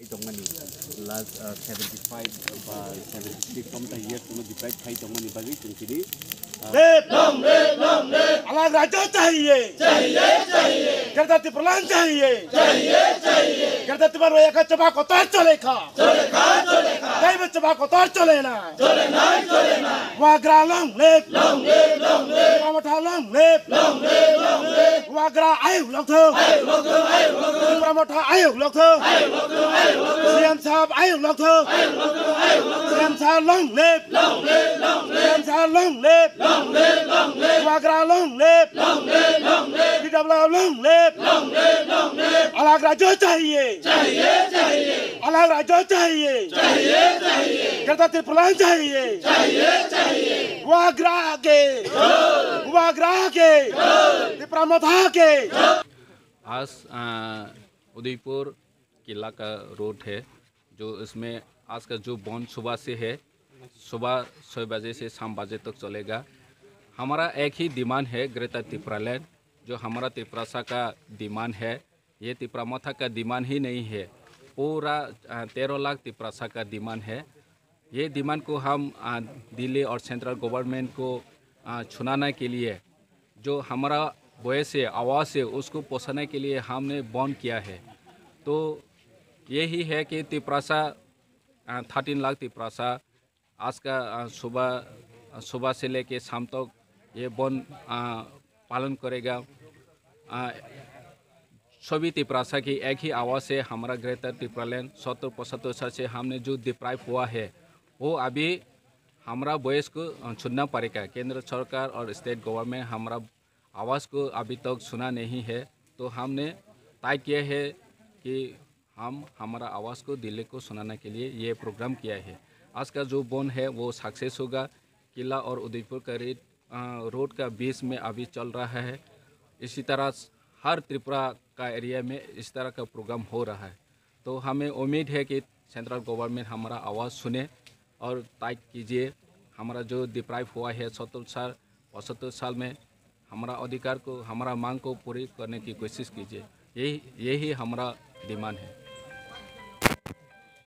Tongani last 75 by 76 from the year to the back high Tongani bagi sini अलग राज्य चाहिए गणतंत्र प्रणाम चाहिए गणतंत्र पर एक चबा को तोड़ चलेगा नहीं में चबा को तोड़ चलेना वागरा लंग लेप प्रमोटा लंग लेप वागरा आयु लोग थे प्रमोटा आयु लोग थे सीएम साहब आयु लोग थे सीएम साहब लंग लेप सीएम साहब लंग लेप वागरा लंग लेप पीडब्ल्यू लंग लेप अलग राज्य चाहिए अलग राज्य चाहिए गणतंत्र प्रणाम चाहिए वागरा के प्रमोथा के आज उदयपुर किला का रोड है जो इसमें आज का जो बॉन्ड सुबह से है, सुबह 6 बजे से शाम बजे तक चलेगा। हमारा एक ही डिमांड है ग्रेटर त्रिपुरालैंड, जो हमारा त्रिपुरासा का डिमांड है। ये त्रिपुरामथा का डिमांड ही नहीं है, पूरा 13 लाख त्रिपुरासा का डिमांड है। ये डिमांड को हम दिल्ली और सेंट्रल गवर्नमेंट को छुनाने के लिए जो हमारा वॉइस है, आवाज़ है, उसको पहुँचाने के लिए हमने बॉन्ड किया है। तो यही है कि त्रिपुरासा 13 लाख त्रिपुरासा आज का सुबह से लेके शाम तक ये बॉन्ड पालन करेगा। सभी त्रिपुरासा की एक ही आवाज़ से हमारा ग्रेटर त्रिपुरालैंड 70-75 साल से हमने जो डिप्राइव हुआ है वो अभी हमारा वॉइस को सुनना पड़ेगा। केंद्र सरकार और स्टेट गवर्नमेंट हमारा आवाज़ को अभी तक सुना नहीं है, तो हमने तय किया है कि हम हमारा आवाज़ को दिल्ली को सुनाने के लिए ये प्रोग्राम किया है। आज का जो बॉन्ड है वो सक्सेस होगा। किला और उदयपुर का रोड का बीच में अभी चल रहा है। इसी तरह हर त्रिपुरा का एरिया में इस तरह का प्रोग्राम हो रहा है। तो हमें उम्मीद है कि सेंट्रल गवर्नमेंट हमारा आवाज़ सुने और तय कीजिए। हमारा जो डिप्राइव हुआ है 75 साल में, हमारा अधिकार को, हमारा मांग को पूरी करने की कोशिश कीजिए। यही हमारा डिमांड है।